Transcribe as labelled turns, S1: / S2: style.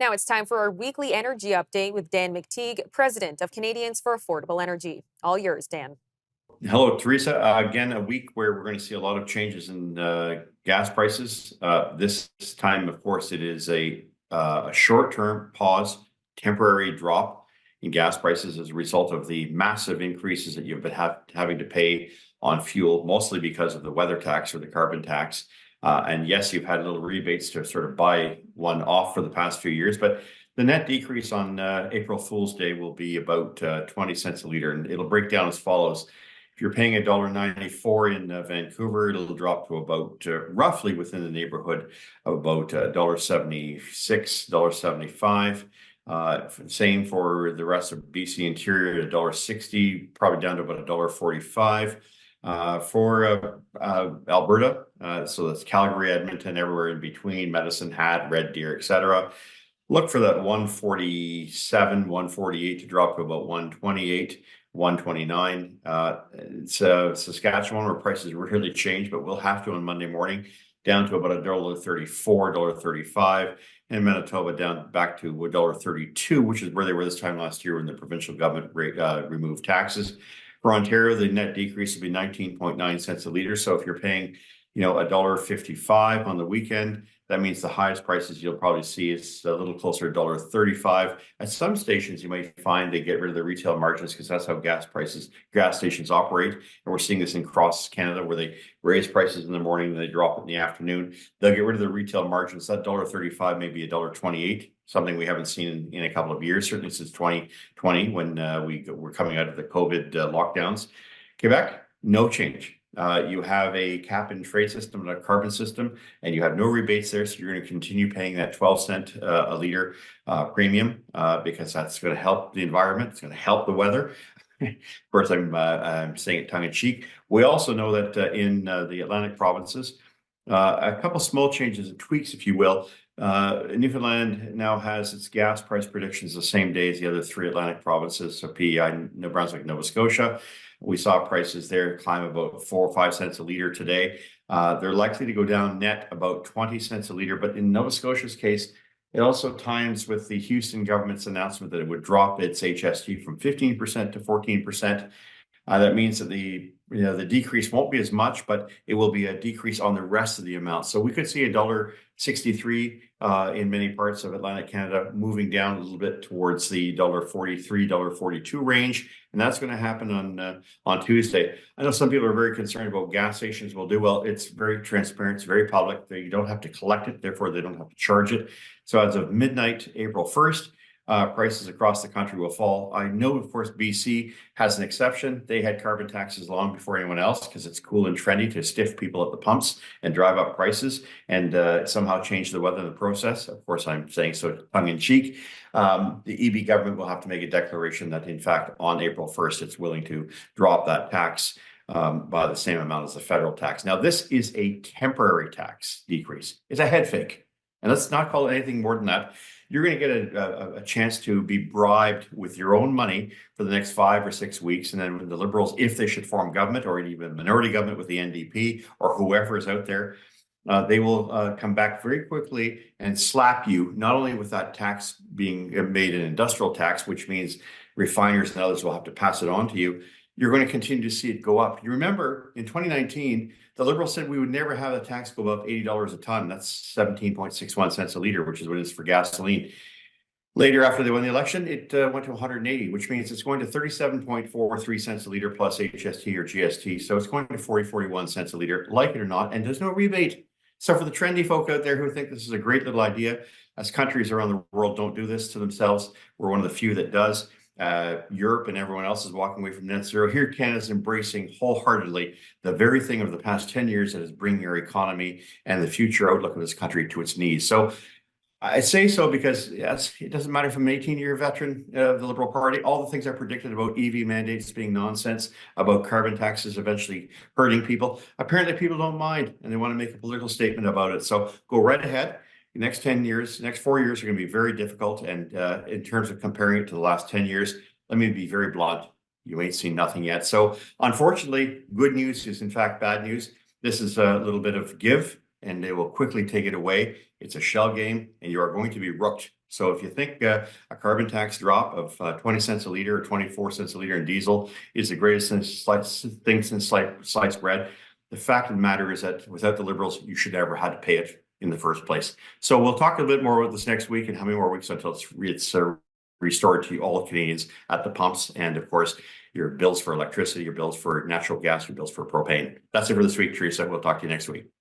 S1: Now it's time for our weekly energy update with Dan McTeague, president of Canadians for Affordable Energy. All yours, Dan.
S2: Hello, Teresa. Again, a week where we're going to see a lot of changes in gas prices. This time, of course, it is a short-term pause, temporary drop in gas prices as a result of the massive increases that you've been having to pay on fuel, mostly because of the weather tax or the carbon tax. And yes, you've had little rebates to sort of buy one off for the past few years, but the net decrease on April Fool's Day will be about 20 cents a liter, and it'll break down as follows. If you're paying $1.94 in Vancouver, it'll drop to about roughly within the neighborhood of about $1.76, $1.75. Same for the rest of BC Interior, $1.60, probably down to about $1.45. For Alberta, so that's Calgary, Edmonton, everywhere in between, Medicine Hat, Red Deer, etc. Look for that 147, 148 to drop to about 128. 129. It's Saskatchewan where prices really change, but we'll have to on Monday morning, down to about $1.34, $1.35, and Manitoba down back to $1.32, which is where they were this time last year when the provincial government removed taxes. For Ontario, the net decrease will be 19.9 cents a liter. So if you're paying, $1.55 on the weekend, that means the highest prices you'll probably see is a little closer to $1.35. At some stations, you might find they get rid of the retail margins because that's how gas stations operate. And we're seeing this across Canada where they raise prices in the morning and they drop it in the afternoon. They'll get rid of the retail margins. That $1.35 may be $1.28, something we haven't seen in a couple of years, certainly since 2020 when we were coming out of the COVID lockdowns. Quebec, no change. You have a cap and trade system and a carbon system, and you have no rebates there. So you're going to continue paying that 12-cent a liter premium because that's going to help the environment. It's going to help the weather. Of course, I'm saying it tongue in cheek. We also know that in the Atlantic provinces, a couple small changes and tweaks, if you will. Newfoundland now has its gas price predictions the same day as the other three Atlantic provinces, so PEI, New Brunswick, Nova Scotia. We saw prices there climb about 4 or 5 cents a liter today. They're likely to go down net about 20 cents a liter, but in Nova Scotia's case, it also times with the Houston government's announcement that it would drop its HST from 15% to 14%. That means that the decrease won't be as much, but it will be a decrease on the rest of the amount. So we could see $1.63 in many parts of Atlantic Canada, moving down a little bit towards the $1.43, $1.42 range, and that's going to happen on Tuesday. I know some people are very concerned about gas stations will do well. It's very transparent, it's very public. You don't have to collect it, therefore they don't have to charge it. So as of midnight, April 1st, prices across the country will fall. I know, of course, BC has an exception. They had carbon taxes long before anyone else because it's cool and trendy to stiff people at the pumps and drive up prices and somehow change the weather in the process. Of course, I'm saying so tongue in cheek. The EB government will have to make a declaration that, in fact, on April 1st, it's willing to drop that tax by the same amount as the federal tax. Now, this is a temporary tax decrease. It's a head fake. And let's not call it anything more than that. You're going to get a chance to be bribed with your own money for the next 5 or 6 weeks. And then when the Liberals, if they should form government or even a minority government with the NDP or whoever is out there, they will come back very quickly and slap you, not only with that tax being made an industrial tax, which means refiners and others will have to pass it on to you. You're going to continue to see it go up. You remember in 2019, the Liberals said we would never have the tax go above $80 a ton. That's 17.61 cents a liter, which is what it is for gasoline. Later, after they won the election, it went to 180, which means it's going to 37.43 cents a liter plus HST or GST. So it's going to 41 cents a liter, like it or not, and there's no rebate. So for the trendy folk out there who think this is a great little idea, as countries around the world don't do this to themselves, we're one of the few that does. Europe and everyone else is walking away from net zero. Here, Canada's embracing wholeheartedly the very thing of the past 10 years that is bringing our economy and the future outlook of this country to its knees. So I say so because it doesn't matter if I'm an 18-year veteran of the Liberal Party. All the things I predicted about EV mandates being nonsense, about carbon taxes eventually hurting people. Apparently, people don't mind and they want to make a political statement about it. So go right ahead. The next 10 years, next 4 years are going to be very difficult. And in terms of comparing it to the last 10 years, let me be very blunt. You ain't seen nothing yet. So unfortunately, good news is in fact bad news. This is a little bit of give and they will quickly take it away. It's a shell game, and you are going to be rooked. So if you think a carbon tax drop of 20 cents a liter or 24 cents a liter in diesel is the greatest thing since sliced bread, the fact of the matter is that without the Liberals, you should never have to pay it in the first place. So we'll talk a bit more about this next week and how many more weeks until it's restored to all Canadians at the pumps. And of course, your bills for electricity, your bills for natural gas, your bills for propane. That's it for this week, Teresa. We'll talk to you next week.